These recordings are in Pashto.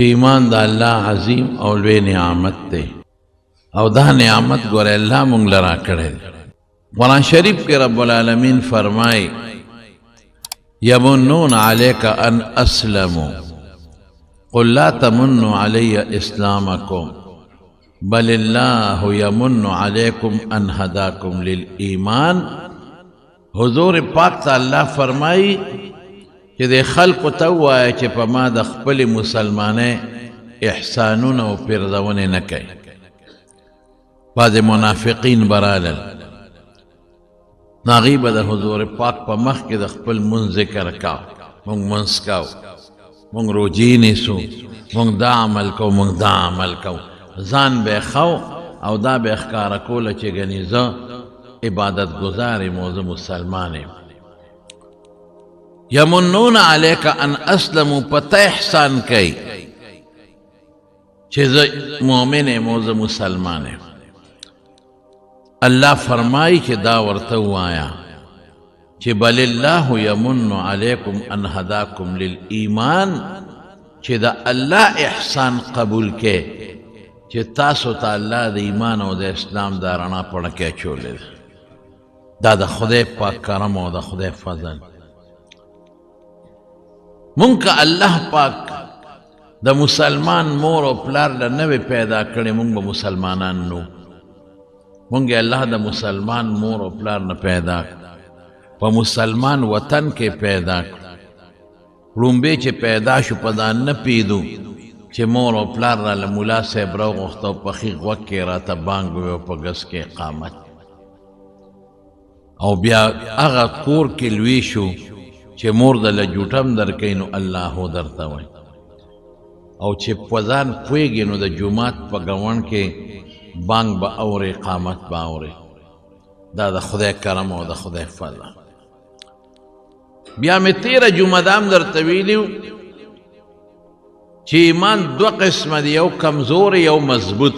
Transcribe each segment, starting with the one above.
ایمان دا اللہ عظیم او لوی نعمت تے او دا نعمت گوره اللہ مونگ لرا کرے قرآن شریف کے رب العالمین فرمائے یمنون علیک ان اسلموا قل لا تمنوا علی اسلامکم بل اللہ یمن علیکم ان ہداکم للایمان حضور پاک تا اللہ فرمائی کہ دے خلق توایا کہ پا ما دا خپل مسلمانے احسانون و پردون نکے بعض منافقین برالل ناغیب دا حضور پاک پا مخ کے دا خپل من ذکر کاؤ مونگ منسکاو مونگ روجی نیسو مونگ دا عمل کو مونگ دا عمل کو زان بے خو او دا بے اخکارکولا چے گنیزا عبادت گزاری موضوع مسلمانے یمنون علیک ان اسلموا پتہ احسان کئی چیز مومن موز مسلمان اللہ فرمائی کہ دا ورتو آیا کہ بل اللہ یمن علیکم ان ہداکم للایمان کہ دا اللہ احسان قبول کے کہ تاسو تا اللہ دا ایمان و دا اسلام دا رنا پڑھ کے چولے دا خدای پاک کرم و دا خدای فضل مونږ که الله پاک د مسلمان مور او پلار له نوې پیدا کړی مونږ به مسلمانان نو مونږ الله د مسلمان مور او پلار نه پیدا په مسلمان وطن کې پیدا لومبې چې پیدا شو په دا نه پیدو چې مور او پلار را له ملا صاحب راوغوښته او په ښي غوږ کې راته بانګ وی او په ګس کې اقامت او بیا هغه کور کې لوی شو چې مور د لجوټم درکینو الله درته وای او چې پوزان پویږي نو د جمعات په غوڼ کې بانګ به اور اقامت به اور دا د خدای کرم او د خدای فضل بیا می 13 جمعدام درته ویلیو چې ایمان دو قسم دی یو کمزور یو مضبوط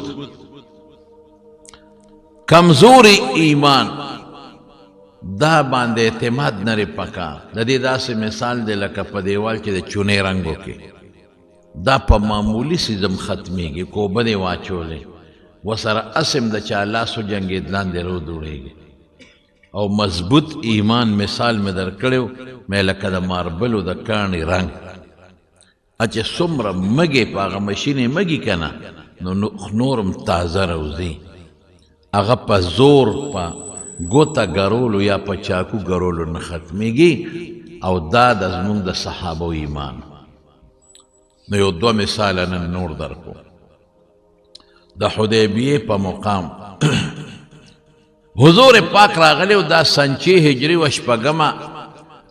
کمزور ایمان دا باندې اعتماد نری پکا د دې داسې مثال دی لکه په دیوال کې د چونې رنګو کې دا په معمولی سیزم ختمیږي کوبه دی واچولې وسره اسم د چا لاسو جنګېد لاندې رو دوړېږي او مضبوط ایمان مثال مې درکړیو مې لکه د ماربلو د کاڼي رنګ چې څومره مږې په هغه مشینې مږي که نه نو نورم تازه روځي هغه په زور په گوتا گرولو یا پا چاکو گرولو نختمیگی او دا دا زمون دا صحابه و ایمان نو یو دو مثال نن نور در کو دا حدیبیه پا مقام حضور پاک راغلیو دا سنچی هجری و شپگما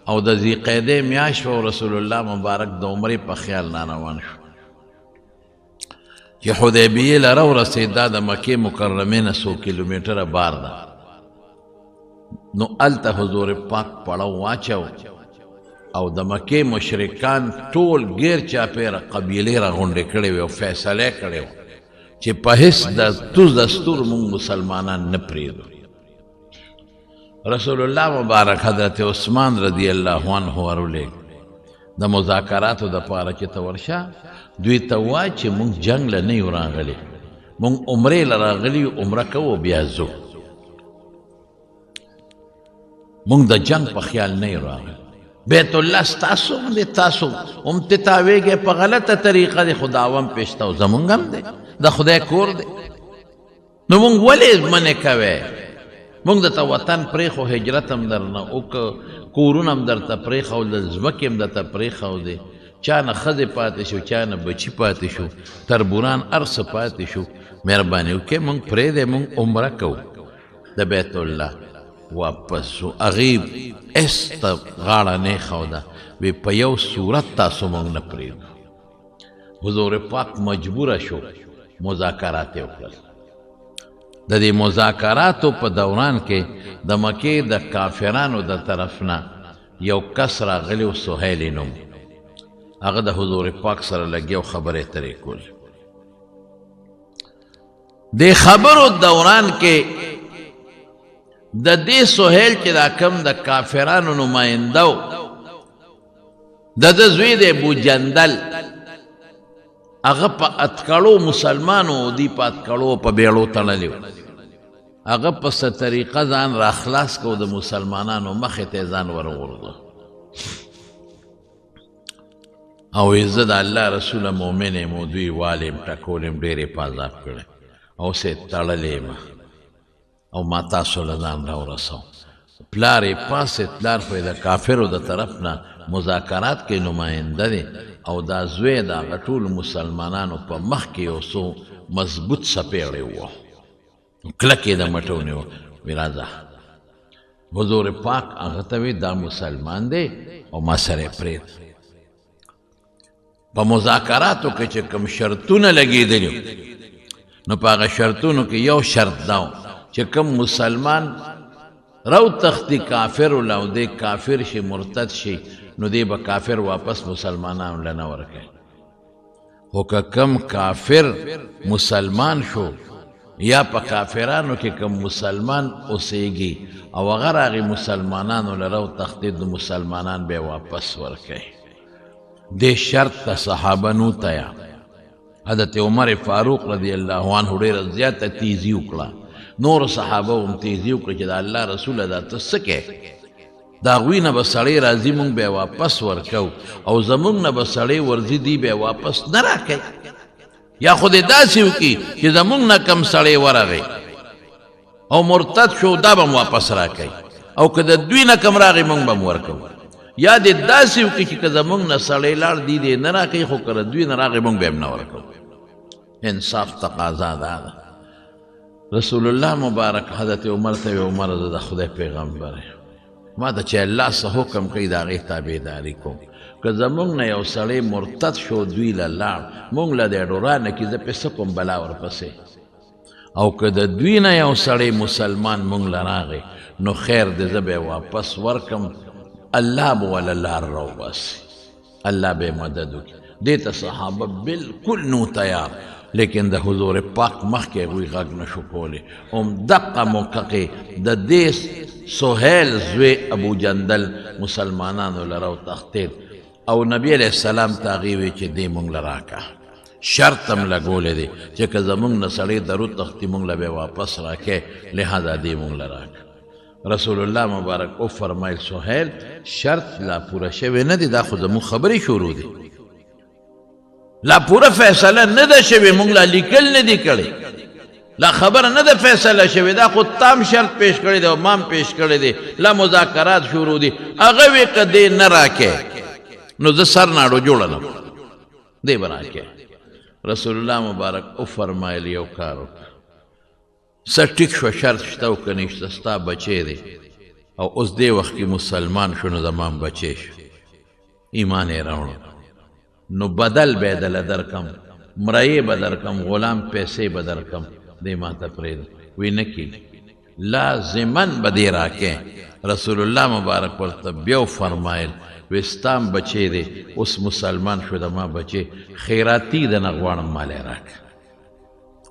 او دا ذی قیده میاش و رسول اللہ مبارک دا عمری پا خیال نانوان شو کہ حدیبیه لرو رسید دا مکی مکرمین 100 کیلومیٹر بار دا نو التا حضور پاک پڑاو واچاو او د مکه مشرکان ټول غیر چاپیره قبیله را غونډې کړې او فیصله کړې چې په هیڅ د توز دستور مونږ مسلمانان نه پریږدو رسول الله مبارک حضرت عثمان رضی الله عنه ورولې د مذاکراتو د پاره چې تورشه دوی ته وای چې مونږ جنگ له نه راغلي مونږ عمره لراغلي عمره کوو بیا زو مونږ د جنگ په خیال نه راغلی بیت الله ستاسو باندې تاسو هم تتاویږئ په غلطه طریقه د خداوند پیشته زمونږ هم دی د خدای کور دی نو مونږ ولې منې کوئ مونږ درته وطن پرېښو هجرت هم درنه کورونه هم درته پرېښو د ځمکې هم درته پرېښودې چا نه ښځې پاتې شو چا نه بچي پاتې شو تربوران هر څه پاتې شو مهرباني وکړئ مونږ پرېږدی مونږ عمره کوو د بیت الله واپسو اغیب استا غاڑا نہیں خودا وی پا یو صورت تاسو مونگ نپریدو حضور پاک مجبور شو مذاکراتی اکرل دا دی مذاکراتو پا دوران کے دا مکی دا کافرانو دا طرفنا یو کس را غلیو سہیلی نم اگر دا حضور پاک سر لگیو خبر تریکول دی خبرو دوران کے د دې سہیل چې دا کم د کافرانو نمایندو د زوی د ابو جندل هغه په اتکړو مسلمانو دی په اتکړو په بیړو تړلی هغه په څه طریقه ځان را خلاص کو د مسلمانانو مخې ته ځان ورغورځو او زه د الله رسول مؤمن یم او دوی والیم ټکول یم ډېر حفاظت کړی او سې تړلی یم او ما تاسو له ځان راورسوم پلار یې پاسې پلار خو د کافرو د طرف نه مذاکرات کې نماینده دی او دا زوی د هغه ټولو مسلمانانو په مخ کې یو څو مضبوط څپېړی وو کلک یې د مټونې وو وی راځه حضور پاک هغه ته وی دا مسلمان دی او ما سره یې پرېږده په مذاکراتو کې چې کوم شرطونه لګېدلي نو په هغه شرطونو کې یو شرط دا و چې کوم مسلمان رو تختی کافر ولا او دی کافر شي مرتد شي نو دی به کافر واپس مسلمانانو له نه ورکوي خو که کم کافر مسلمان شو یا په کافرانو کې کم مسلمان اوسیږي او هغه راغی مسلمانانو له رو تختی د مسلمانان به واپس ورکوي دې شرط ته صحابه نو تیا حضرت عمر فاروق رضی الله عنه ډېره زیاته تیزي وکړه نور صحابه هم تیزي وکړه چې د الله رسوله دا ته څه کوې د هغوی نه به سړی راځي مونږ به یې واپس ورکو او زمونږ نه به سړی ورځي دی به یې واپس نه راکوي یا خو دې داسې وکړي چې زمونږ نه کم سړی ورغی او مرتد شو دا به م واپس راکوي او که د دوی نه کم راغی مونږ به م ورکو یا دې داسې وکړي چې که زمونږ نه سړی لاړ دی دې نه راکوي خو که د دوی نه راغی مونږ به یې نه ورکو انصاف تقاضا دا ده رسول الله مبارک حضرت عمر ته وی عمر زه د خدای پیغمبر ما ته چې الله څه حکم کوي د هغې تابعداري کوم که زمونږ نه یو سړی مرتد شو دوی له لاړ مونږ له دې ډورانه کې زه پې څه کوم بلا ورپسې او که د دوی نه یو سړی مسلمان مونږ له راغی نو خیر دی زه به یې واپس ورکم الله به وله لار راوباسي الله به یې مدد وکړي دې ته صحابه بلکل نو تیار لیکن د حضور پاک مخکې هغوی غږ نشو کولی همدقه موقع کې د دې سهیل زوی ابو جندل مسلمانانو له راوتښتېد او نبی علیه السلام ته هغې وی چې دې مونږ له راکړه شرط هم لګولی دی چې که زمونږ نه سړی د روتښتي مونږ له به واپس راکې لہذا دې مونږ له راکړه رسول الله مبارک او فرمایل سهیل شرط لا پوره شوی نه دی دا خو زمونږ خبرې شروع دی لا پوره فیصله نه ده شوې مونږ لا لیکل نه دي کړی لا خبره نه ده فیصله شوې دا خو تام شرط پیش کړی دی او مام پیش کړی دی لا مذاکرات شروع دي هغه وی که دې نه راکې نو زه سر ناړو جوړه نه دې به راکې رسول الله مبارک او فرمایل یو کار وکړه څه ټیک شوه شرط شته او که نشته ستا بچی دی او اوس دې وخت کې مسلمان شو نو زما هم بچی شو ایمان یې راوړو نو بدل به یې دله درکم مرایې به درکم غلام پیسې به درکم دې ما ته پرېږده وی نه کېږي لازمن به دې راکې رسول الله مبارک ورته بیا فرمایل وی ستا هم بچی دی اوس مسلمان شو زما بچی خیراتي دنه غواړم مال یې راکړه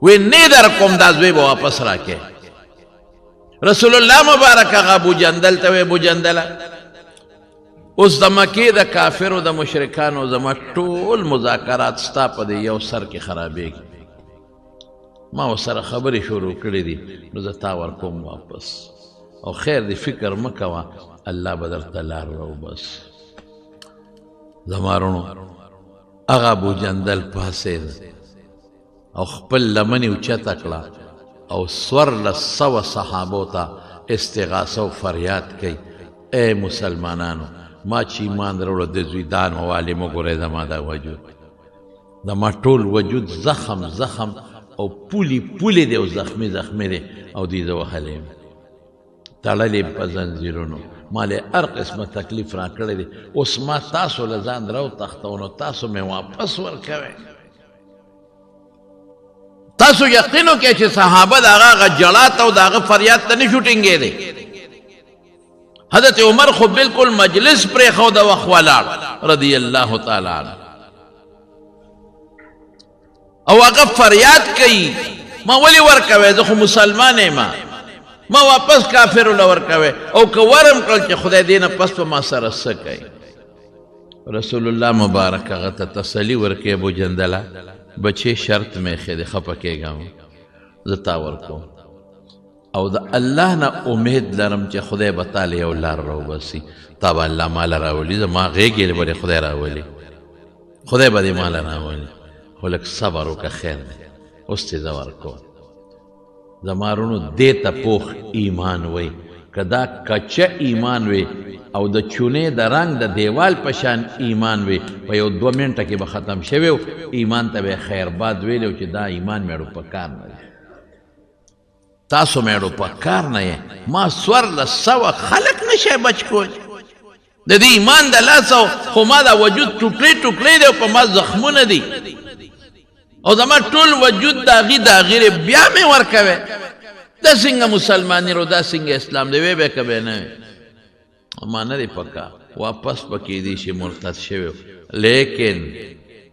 وی نه در کوم دا زوی به واپس راکې رسول الله مبارک هغه ابو جندل ته وی ابو جندله اوس د مکې د کافرو د مشرکانو زما ټول مذاکرات ستا په دې یو سر کې خرابېږي ما ورسره خبرې شروع کړې دي نو زه تا ورکوم واپس او خیر دی فکر مه کوه الله به درته لار راوباسي زما وروڼو هغه ابو جندل پاڅېد او خپل لمنې اوچته کړه او 1400 صحابو ته استغاثه او فریاد کوي ای مسلمانانو ما چې ایمان راوړه د زوی دان والې مه ګورئ زما دا وجود زما ټول وجود زخم زخم او پولی پولی دی او زخمی زخمی دی او دی زه وهلی یم تړلی په زنځیرونو ما له هر قسمه تکلیف را کړی دی اوس ما تاسو له ځان راوتښتو نو تاسو مې واپس ورکوئ تاسو یقین وکړئ چې صحابه د هغه جړا ته او د هغه فریاد ته نه شو ټینګېدی حضرت عمر خو بالکل مجلس پرېښود وخت ولاړ رضی الله تعالی عنه او هغه فریاد کوي ما ولې ورکوئ زه خو مسلمان یم ما واپس کافرو له ورکوئ او که ورم کړل چې خدای دې نه پس په ما سره څه کوي رسول الله مبارک هغه ته تسلي ورکړي ابو جندله بچې شرط مې ښه دی خفه کېږم زه تا ورکوم او د الله نه امید لرم چې خدای به تاله یو لار راوباسي تا به الله ماله راولي زما غېږې به دې خدای راولي خدای به دې ماله راولي خو لږ صبر وکړه خیر دی اوس دې زه ورکوم زما وروڼو دې ته پوخ ایمان وی که دا کچه ایمان وی او د چونې د رنګ د دیوال په شان ایمان وی په یو 2 منټه کې به ختم شوی و ایمان ته به خیرباد ویلی چې دا ایمان مېړو په کار نه دی تاسو مېړو په کار نه یې ما 1400 خلک نشئ بچ کول د دې ایمان د لاسه خو ما دا وجود ټوکړې ټوکړې دی او په ما زخمونه دي او زما ټول وجود د هغې د هغې بیا مې ورکوې دا څنګه مسلماني رو دا څنګه اسلام دی وی به که به نه ما نه دی پکار واپس به کېدی شي مرتد شوی لیکن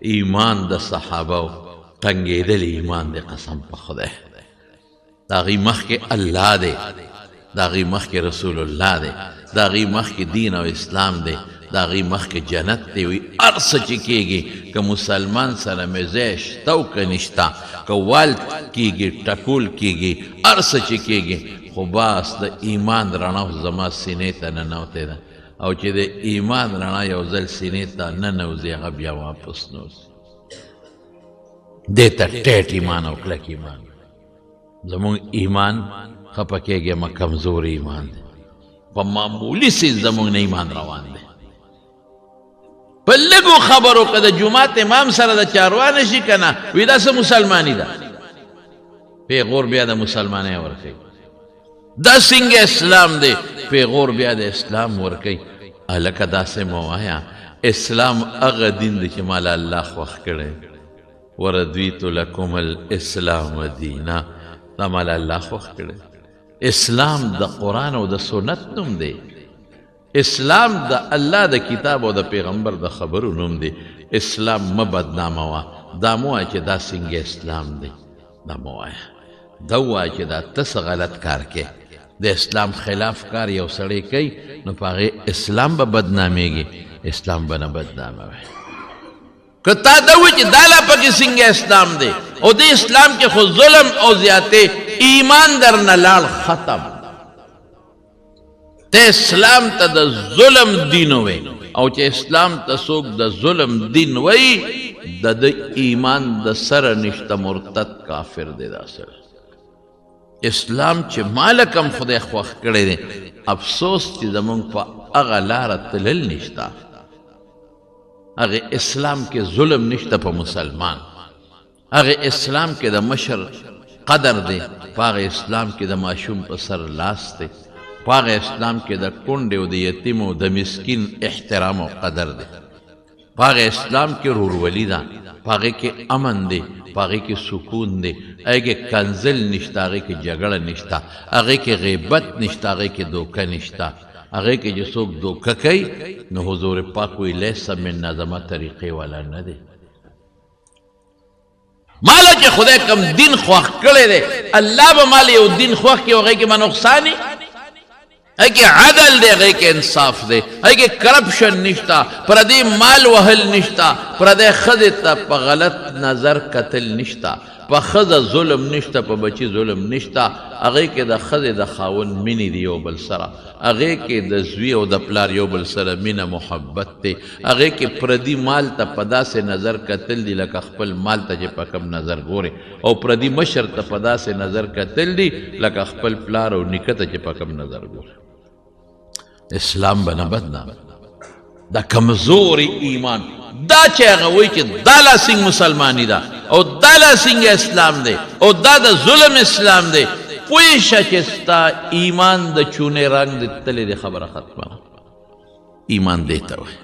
ایمان د صحابه ټنګېدلی ایمان دی قسم په خدای د هغې مخکې الله دی د هغې مخکې رسول الله دی د هغې مخکې دین او اسلام دی د هغې مخکې جنت دی وي هر څه چې کېږي که مسلمان سره مزې شته او که نشته که وال کېږي ټکول کېږي هر څه چې کېږي خو باس د ایمان رڼا زما سینې ته ننوتې ده او چې د ایمان رڼا یو ځل سینې ته ننوځي هغه بیا واپس نوځي دې ته ټیټ ایمان او کلک ایمان زمونږ ایمان خفه کېږي ما کمزور ایمان دی په معمولي څیز زمونږ نه ایمان روان دی په لږو خبرو که د جومات امام سره د چاروا نه شي که نه وي دا څه مسلماني ده پیغور بیا د مسلمانۍ ورکوي دا څنګه اسلام دی پیغور بیا د اسلام ورکوي هلکه داسې مه وایه اسلام هغه دین دی چې ماله الله خوښ کړی وردویت لکم الاسلام دینا دا ماله الله خوښ کړی اسلام د قرآن او د سنت نوم دی اسلام د الله د کتاب او د پیغمبر د خبرو نوم دی اسلام مه بدناموه دا مه وایه چې دا څنګه اسلام دی دا مه وایه دا ووایه چې دا ته څه غلط کار کې د اسلام خلاف کار یو سړی کوي نو په هغې اسلام به بدنامیږي اسلام به نه بدناموي که تا دا وایي چې دا لا پکې څنګه اسلام دی او د اسلام کې خو ظلم او زیاتې ایمان در نه لاړ ختم ته اسلام ته د ظلم دین وی او چې اسلام ته څوک د ظلم دین وی د ایمان د سره نشته مرتد کافر دی دا سره اسلام چې مالکم خدای خوښ کړی دی افسوس چې زمونږ په هغه لاره تلل نشته هغه اسلام کې ظلم نشته په مسلمان هغه اسلام کې د مشر قدر دی په هغه اسلام کې د ماشوم په سر لاس دی په هغه اسلام کې د کونډې او د یتیم او د مسکین احترام او قدر دی په هغه اسلام کې ورورولي ده په هغې کې امن دی په هغې کې سکون دی هغې کې کنزل نشته هغې کې جګړه نشته هغې کې غیبت نشته هغې کې دوکه نشته هغې کې چې څوک دوکه کوي نو حضور پاک وی لیس منا زما طریقې والا نه دی ماله چې خدای کم دین خوښ کړی دی الله به ماله یو دین خوښ کړي هغې کې به نقصاني هغې کې عدل دی هغې کې انصاف دی هغې کې کرپشن نشته پردی مال وهل نشته پردی ښځې ته په غلط نظر کتل نشته په ښځه ظلم نشته په بچي ظلم نشته هغې کې د ښځې د خاوند مینې دي یو بل سره هغې کې د زوی او د پلار یو بل سره مینه محبت دی هغې کې پردي مال ته په داسې نظر کتل دي لکه خپل مال ته چې په کم نظر ګوري او پردي مشر ته په داسې نظر کتل دي لکه خپل پلار او نیکه ته چې په کم نظر ګوري اسلام به نه بدنام دا کمزوري ایمان دا چې هغه وایي چې دا لا څنګه مسلماني ده او دا لا څنګه اسلام دی او دا د ظلم اسلام دی پوه شه چې ستا ایمان د چونې رنګ د تلې د خبره ختمه ایمان دی ته وایي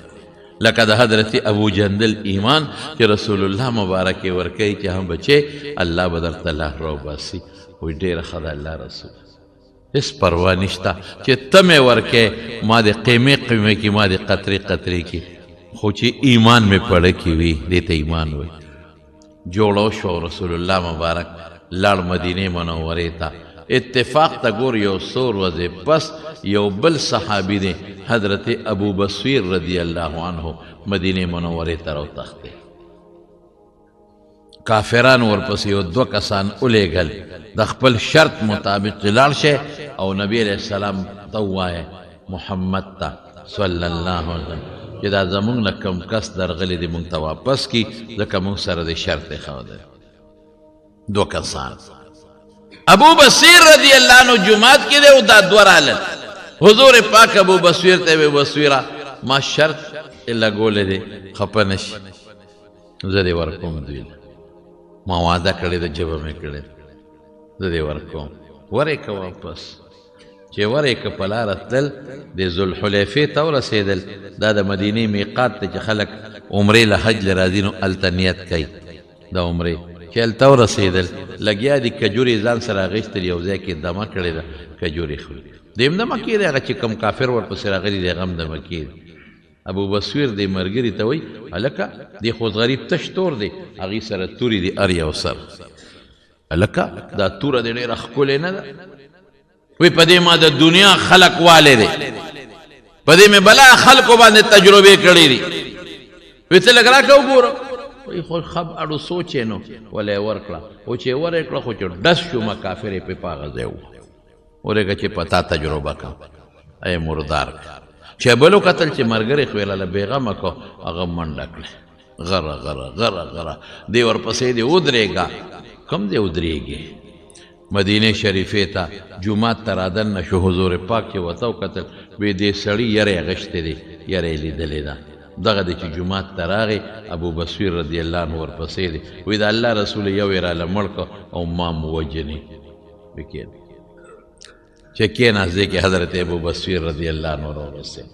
لکه د حضرت ابو جندل ایمان چې رسول الله مبارک یې ورکوي چې هم بچې الله به درته لار راوباسي وایي ډېره ښه ده الله رسول هیڅ پروا نشته چې ته مې ورکې ما د قیمې قیمې کې ما د قطرې قطرې کې خو چې ایمان مې پړه کې وي دې ته ایمان وي جوړو شو رسول الله مبارک لاړ مدینې منورې ته اتفاق ته ګور یو څو ورځې پس یو بل صحابي دی حضرت ابو بصیر رضی الله عنه مدینه منورې ته راوتښتې. کافران ورپسې یو 2 کسان ولیږل د خپل شرط مطابق لاړ شي او نبی علیہ السلام ته ووایه محمد ته صلی الله علیه وسلم چې دا زمونږ نه کم کس درغلی دی مونږ ته واپس کي ځکه مونږ سره د شرط یې ښودی. 2 کسان ابو بصیر رضی اللہ عنہ جماعت کی دے دا 2 رالل. حضور پاک ابو بصیر تے بے بصیرہ ما شرط لگولے دے خپنش زدے ورکوم دویل ما وعدہ کردے دا جبہ میں کردے زدے ورکوم ورک واپس چه ورک پلارت دل دے ذوالحلیفے تو رسیدل دا دا مدینی میقات تے چه خلق عمرے لحج لرازینو التنیت کئی دا عمرے چې هلته ورسېدل لګیا دي کجورې ځان سره اخیستل یو ځای کې دمه کړې ده کجورې خوري دیم دمه کې دی هغه چې کوم کافر ورپسې راغلي دی هغه هم دمه کې دی. ابو بصیر دی ملګري ته وایي هلکه دی خو غریب تش تور دی هغې سره تورې دي ار یو سر هلکه دا توره دی ډېره ښکلې نه ده وایي په دې ما د دنیا خلق والی دی په دې مې بلا خلقو باندې تجربې کړې دي وایي ته لږ راکړه وګوره وی خو خب اړو سوچې نو ولی یې ورکړه او چې یې ورکړه خو چې ډس شو کافر یې پې په هغه ځای ورېږه چې په تا تجربه کړم ای مردار چې بلو کتل چې ملګری خو یې لاله بېغمه کړو هغه منډه کړه غره غره غره غره دی ورپسې دی ودرېږه کوم دی ودرېږي مدینې شریفې ته جومات ته رادننه شو حضور پاک چې ورته وکتل وی دې سړي یری اخیستی دی یری یې لیدلې ده دغه دی چې جومات ته راغی ابو بصیر رضی الله عنه ورپسې دی وی د الله رسول یو یې راله مړ کړ او ما مو وجنې چې کېناست دی کې حضرت ابو بصیر رضی الله عنه راورسېد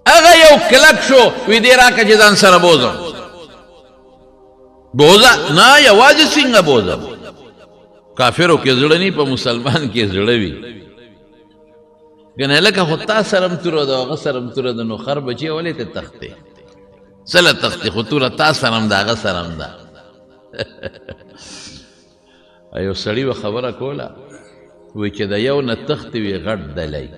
هغه یو کلک شو وی دې راکړه چې ځان سره بوځم بوځه نه یوازې څنګه بوځم کافرو کې زړه نه په مسلمان کې زړه وي کنه لکه خو تا سرم توره ده هغه سرم توره ده نو خر بچی ولې ته تختې سله تختې خو توره تا سرم ده هغه سرم ده یو سړي به خبره کوله وایي چې د یو نه تختې وي غټ دلی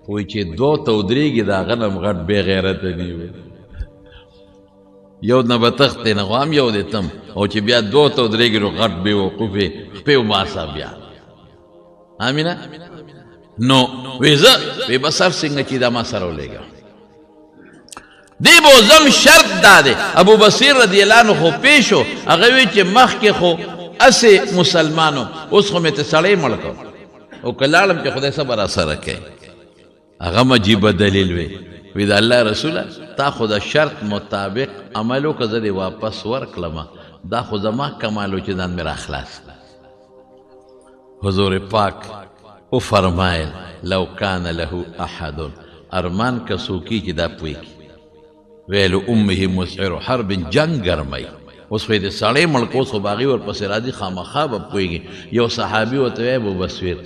وایي چې 2 ته ودرېږي د هغه نه هم غټ بې غیرته ني وي یو نه به تختې نه خو هم یو دی تم او چې بیا 2 ته ودرېږي نو غټ بې وقوفې خپې وباسه بیا امینه نو وی زه وی بس هر څنګه چې دا ما سره ولېږه دی به زم شرط دا دی ابو بصیر رضی الله عنه خو پیش و هغه وی چې مخکې خو اسې مسلمانو اوس خو مې ته سړی مړ کړ او که لاړم چې خدای صبر راسره کوي هغه عجیبه دلیل وی د الله رسوله تا خو د شرط مطابق عمل وکړه زه دې واپس ورکړلمه دا خو زما کمال و چې ځان مې راخلاص حضور پاک او فرمایل لو کان له احد ارمان کسوکی چې دا پوي ویلو امه مسعر حرب جنگ ګرمۍ اوس خو یې د سړی مړ اوس خو باغي ورپسې راځي خامخا به پوهېږي یو صحابي ورته وایي ابو بصیر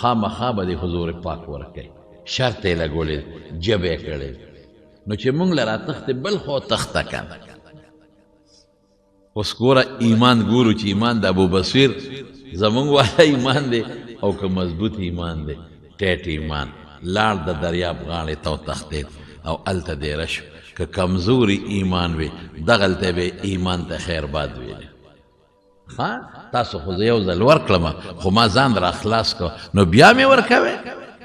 خامخا به د حضور پاک ورکوي شرط یې لګولې جبه یې کړی نو چې موږ له راتښتې بل خو تخته که اوس ګوره ایمان ګورو چې ایمان د ابو بصیر زمونږ والا ایمان دی او که مضبوط ایمان دی ټیټ ایمان لاړ د دریاب غاړې ته وتښتېد او هلته دیره شو که کمزوري ایمان وي دغلته به ایمان ته خیر باد ویلې ها تاسو خو زه یو ځل ورکړم خو ما ځان را خلاص کړ نو بیا مې ورکوې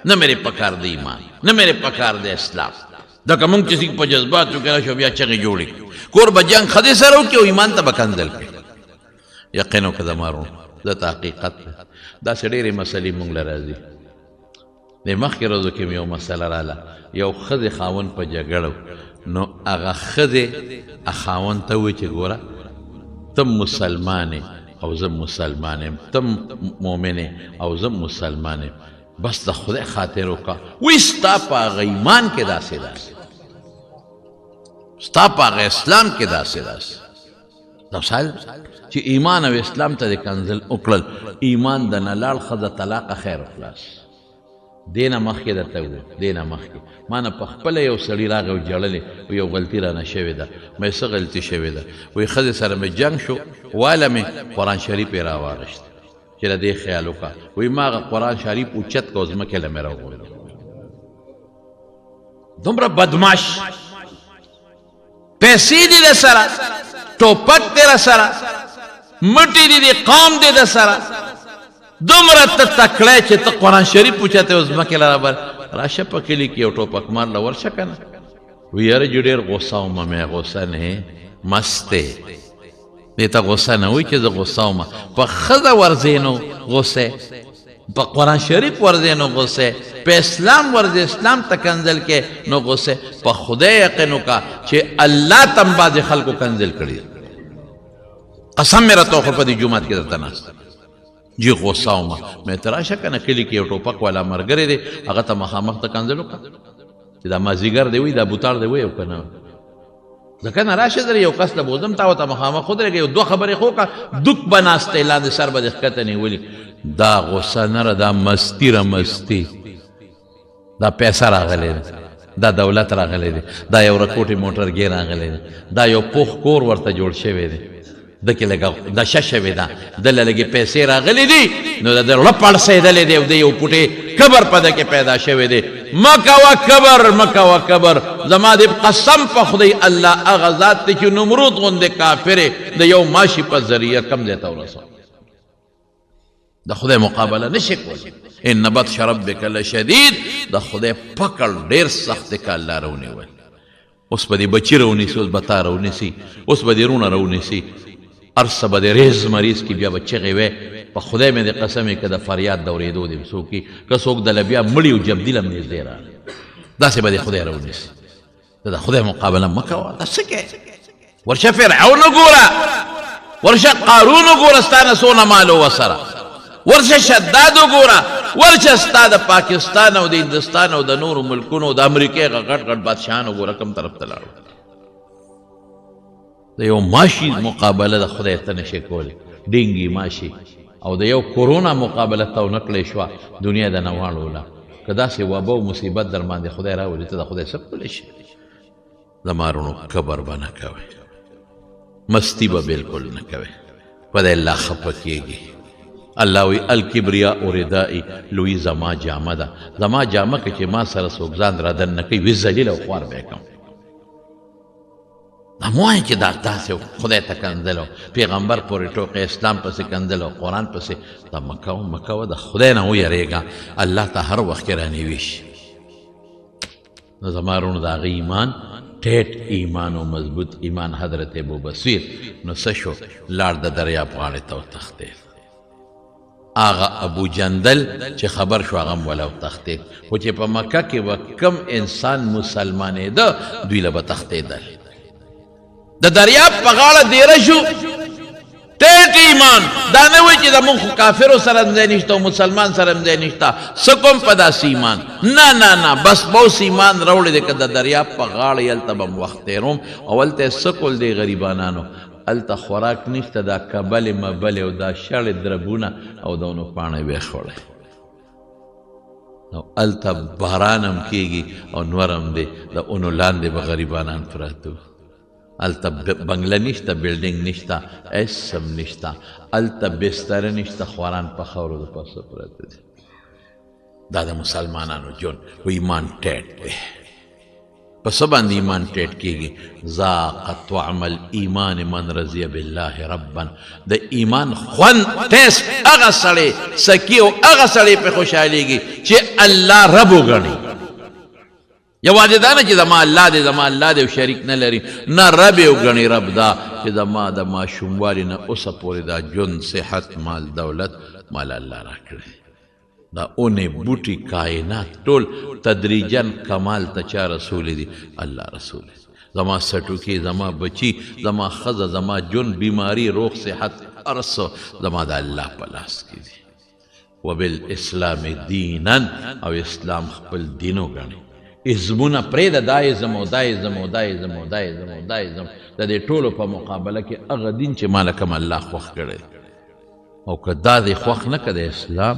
نه مې پکار د ایمان نه مې پکار د اسلام دکه مونږ چې په جذباتو کې راشو بیا چغې جوړې کور به جنګ ښځې سره وکړي او ایمان ته به کنځل کړي یقین وکړه زمارو دا ته حقیقت ده داسې ډېرې مسلې مونږ له راځي د مخکې ورځو کې مې یو مسله راله یو ښځې خاوند په جګړه نو هغه ښځې خاوند ته ووایي چې ګوره ته مسلمان او زه مسلمان یم ته مؤمن او زه مسلمان یم بس د خدای خاطر وکړه وایي ستا په هغه ایمان کې داسې داسې ستا په هغه اسلام کې داسې داسې دا مثال چې ایمان او اسلام ته د کنځل وکړل ایمان د نه لاړ ښځه طلاقه خیر و خلاص دینه مخکې درته وویل دینه مخکې ما نه په خپله یو سړي راغی او ژړلې یو غلطي رانه شوې ده مې څه غلطي شوې ده وایي ښځې سره مې جنګ شو واله مې قرآن شریف یې راواغېست چې له دې خیال وکړه وایي ما هغه قرآن شریف اوچت کړ او ځمکې له مې راوغورځاوه دومره بدماش پیسې دي د سره ټوپک دی د سره مټې دي د قوم دی د سره دومره ته تکړی چې ته قرآن شریف اوچتی او ځمکې له راشه په کلي کې یو ټوپک مار له ورشه که نه وی یاره جو ډېر غصه ومه مې غصه نه مست دی دې ته غصه نه وایي چې زه غصه ومه په ښځه ورځې نو غصه په قرآن شریف ورځې نو غصه په اسلام ورځې اسلام ته کنزل کې نو غصه په خدای یقین وکړه چې الله تم بعضې خلکو کنزل کړي قسم مې راته وخور په دې جومات کې درته ناست جی غصه ومه مې ته راشه که نه کلي کې یو ټوپک والا ملګری دی هغه ته مخامخ ته کنزل وکړه چې دا مازدیګر دی وایي دا بوتار دی وایي او که نه ځکه نه راشه در یو کس له بوزم تا ورته مخامخ ودرېږه یو دوه خبرې خو وکړه دوک به ناست دی لاندې سر به دې ښکته نیولي دا غصه نه ده دا مستی را مستی دا پیسه راغلی ده دا دولت راغلی دی دا یو رکوټي موټرګي راغلی دی دا یو پوخ کور ورته جوړ شوی دی دکې لږه نشه شوې ده دله لږې پیسې راغلی دي نو د ده زړه پړسېدلی دی او د یو پوټې کبر په ده کې پیدا شوی دی مه کوه کبر مه کوه کبر زما د قسم په خدای الله هغه ذات دی چې نمرود غوندې کافرې د یو ماشي په ذریعه کم ځای ته ورسوه د خدای مقابله نشي کولی ان بطش ربک لشدید د خدای پکړ ډېر سخت دی که الله راونیول اوس به دې بچي راونیسي اوس به تا راونیسي اوس به دې رونه راونیسي ارسه به د ریز مریض کې بیا به چغې وی په خدای مې د قسم یې که د فریاد د اورېدو دې څوک که څوک دله بیا مړي او جبدي له نږدې راغلی داسې به دې خدای راونیسي ته د خدای مقابله مه کوه دا څه کوې ورشه فرعون وګوره ورشه قارون وګوره ستا نه څونه مال و سره ورشه شداد وګوره ورشه ستا د پاکستان او د هندوستان او د نورو ملکونو د امریکې هغه غټ غټ بادشاهان وګوره کوم طرف ته لاړو د یو ماشي مقابله د خدای ته نشي کولی ډینګي ماشي او د یو کورونا مقابله ته ونه کړې شوه دنیا د نه واړوله که داسې وبا او مصیبت در باندې خدای راولي ته د خدای څه کولی شي زما رونو کبر به نه کوئ مستی به بلکل نه کوئ په دی الله خفه کېږي الله وی الکبریاء ردائي لوی زما جامه ده زما جامه که چې ما سره څوک ځان را دن نه کوي وي ذلیل او خوار به یې کړم دا مه وایئ چې دا داسې خدای ته کنځل او پیغمبر پورې ټوقې اسلام پسې کنځل او قرآن پسې دا مه کوه مه کوه د خدای نه ویرېږه الله ته هر وخت کې رانیوي شي نو زما وروڼو د هغه ایمان ټیټ ایمان او مضبوط ایمان حضرت ابو بصیر نو څه شو لاړ د دریاب غاړې ته وتښتېد آغا ابو جندل چې خبر شو هغه هم وله وتښتېد خو چې په مکه کې به کم انسان مسلمانېده دوی له به تښتېدل د دریاب په غاړه دیره شو ټیټ ایمان دا نه وایي چې زمونږ خو کافرو سره هم ځای نشته او مسلمان سره هم ځای نشته څه کوم په داسې ایمان نه نه نه بس بوس ایمان راوړی دی که د دریاب په غاړه یې هلته به م وخت تېروم او هلته یې څه کول دی غریبانانو هلته خوراک نشته دا کبلې مبلې او دا شړې دربونه او د ونو پاڼې به یې خوړی او هلته باران هم کېږي او نور هم دی د اونو لاندې به غریبانان پراته الته بنگله نشته بیلډینګ نشته ایس هم نشته الته بستره نشته خواران په خاورو د پاسه پراته دي دا د مسلمانانو ژوند و ایمان ټیټ دی په څه باندې ایمان ټیټ کېږي ذاق طعم الایمان من رضی بالله ربا د ایمان خوند ټیسټ هغه سړی سکي او هغه سړی پې خوشحالېږي چې الله رب وګڼي یوازې دا نه چې زما الله دی زما الله دی او شریک نه لري نه رب یې وګڼي رب دا چې زما د ماشوموالي نه اوسه پورې دا ژوند صحت مال دولت مال الله راکړی دا اونې بوټي کائنات ټول تدریجا کمال ته چا رسولی دي الله رسولی زما سټوکي زما بچي زما ښځه زما ژوند بیماري روغ صحت هر څه زما د الله په لاس کې دي وبالاسلام دینا او اسلام خپل دین وګڼي ازمونه پرېږده دا ازم او دا ازم او دا ازم او دا ازم او دا ازم د دې ټولو په مقابله کې هغه دین چې ما لکم الله خوښ کړی او که دا دې خوښ نه که د اسلام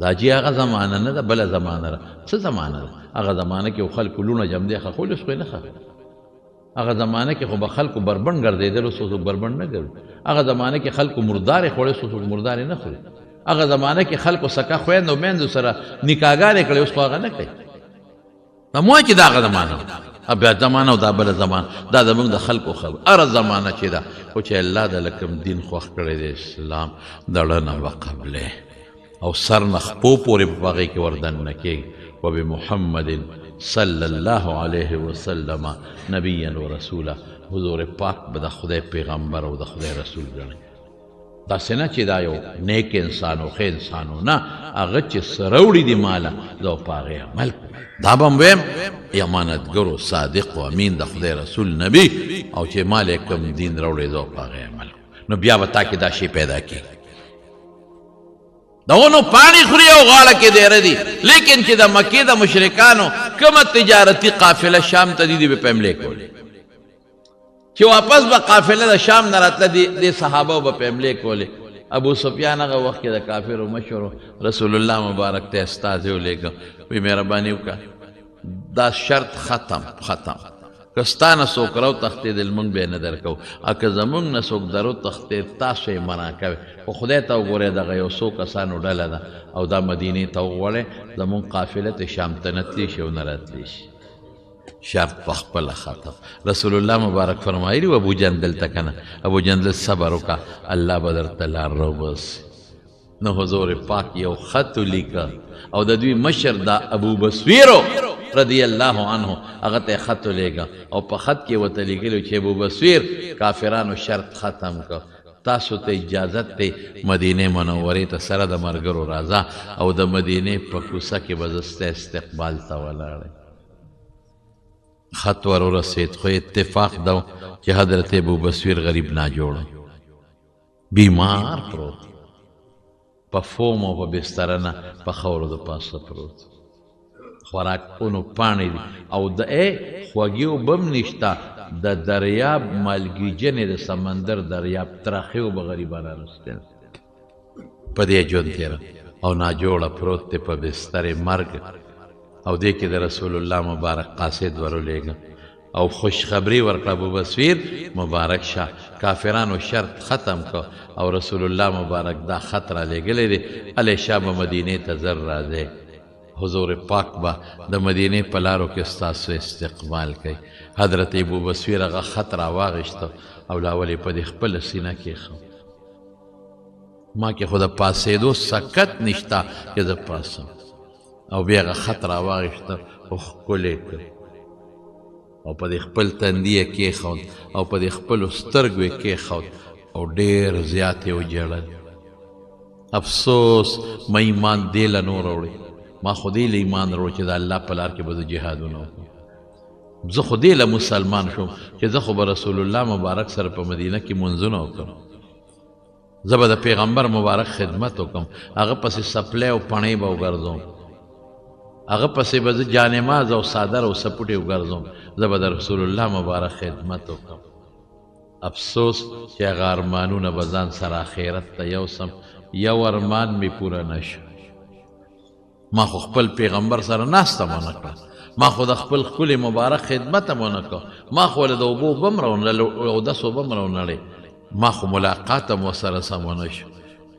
دا چې هغه زمانه نه ده بله زمانه ده څه زمانه ده هغه زمانه کې خلکو لونه جمدی ښه خول اوس خو یې نه ښه هغه زمانه کې خو به خلکو بربنډ ګرځېدل اوس څوک بربنډ نه ګرځي هغه زمانه کې خلکو مردارې خوړې اوس څوک مردارې نه خوري هغه زمانه کې خلکو سکه خویندو میندو سره نکاحګانې کړې، اوس خو هغه نه کوي. نو مو چې دا هغه زمانه بیا زمانه او دا بله زمانه، دا زموږ د خلکو خبر هره زمانه چې ده، خو چې الله د لکم دین خوښ کړی د اسلام د ړنه به قبلې او سر نه خپو پورې په هغې کې وردننه کېږي. وبمحمد صلی الله علیه وسلم نبیا و رسولا، حضور پاک به د خدای پیغمبر او د خدای رسول ګڼي. داسې نه چې دا یو نیک انسان او ښه انسان و، نه، هغه چې څه راوړي دي ماله زه په هغې عمل کوم. دا به هم ویم امانتګر و صادق و امین د خدای رسول نبی، او چې مال یې کوم دین راوړی زه په هغې عمل کوم. نو بیا به تا کې دا شی پیدا کېږي. د ونو پاڼې خوري او غاړه کې دیره دي، لیکن چې د مکې د مشرکانو کومه تجارتي قافله شام ته دي، به په حملې کولې. چې واپس به قافله د شام نه راتله، دې صحابه به په حملې کولې. ابو سفیان هغه وخت کې د کافرو مشر رسول الله مبارک ته استازی ولېږه، وی مهرباني وکړه دا شرط ختم که ستا نه څوک رو تښتېدل موږ به یې نه درکوو، او که زموږ نه څوک درو تښتېد تاسو یې منع کوئ. خو خدای ته وګورئ دغه یو څو کسانو ډله ده او دا مدینې ته وغواړئ، زموږ قافله ته شام ته نه تللی شي او نه راتلی شي. شرط په خپله ختم. رسول الله مبارک فرمایلي و ابو جندل ته که نه، ابو جندل صبر وکړه الله به درته لار راوباسي. نو حضور پاک یو خط ولیکه او د دوی مشر دا ابو بصیرو رضی الله عنه هغه ته خط ولیږه، او په خط کې ورته لیکلي چې ابو بصیر کافرانو شرط ختم کړه، تاسو ته اجازت دی مدینې منورې ته سره د ملګرو راځه او د مدینې په کوڅه کې به زه ستا استقبال ته ولاړی. خط ور ورسېد، خو اتفاق ده چې حضرت ابو بصیر غریب ناجوړه بیمار پروت، په فوم او په بستره نه په خاورو د پاسه پروت، خوراکونو پاڼې دي او د خوږې اوبه هم نشته، د دریاب مالګیجنې د سمندر دریاب ترخې اوبه غریبانه رسېدل په دې ژوند تېره او ناجوړه پروت دی په بستر مرګ. او دې کې د رسول الله مبارک قاصد ورولېږه او خوشخبری ورکړه ابو بصیر مبارک شه کافرانو شرط ختم کو، او رسول الله مبارک دا خط را لېږلی دی هلې شاه به مدینې ته زر راځئ، حضور پاک به د مدینې په لارو کې ستاسو استقبال کوي. حضرت ابو بصیر هغه خط را واغېسته او لاول یې په دې خپله سینه کېښو. ما کې خو د پاسېدو سکت نشته چې زه پاسم، او بیا هغه خط را واغېسته او ښکلی کړ او په دې خپل تندي یې کېښود او په دې خپلو سترګو یې کېښود او ډېر زیات یې وژړل. افسوس ما ایمان دې له نو راوړی، ما خو دې له ایمان راوړی چې د الله په لار کې به زه جهادونه وکړم، زه خو دې له مسلمان شوم چې زه خو به رسول الله مبارک سره په مدینه کې منځونه وکړم، زه به د پیغمبر مبارک خدمت وکړم، هغه پسې سپلی او پڼې به وګرځوم، هغه پسې به زه جانماز او صادر او سپوټې وګرځوم، زه به د رسول الله مبارک خدمت وکړم. افسوس چې هغه ارمانونه به ځان سره آخرت ته یوسم، یو ارمان مې پوره نشو. ما خو خپل پیغمبر سره ناسته ونه کړه، ما خو د خپل ښکلي مبارک خدمت هم ونه کړه، ما خو له د اوبو اوبه هم راونړلې، اودس اوبه هم راونړې، ما خو ملاقات هم ورسره سم ونه شو.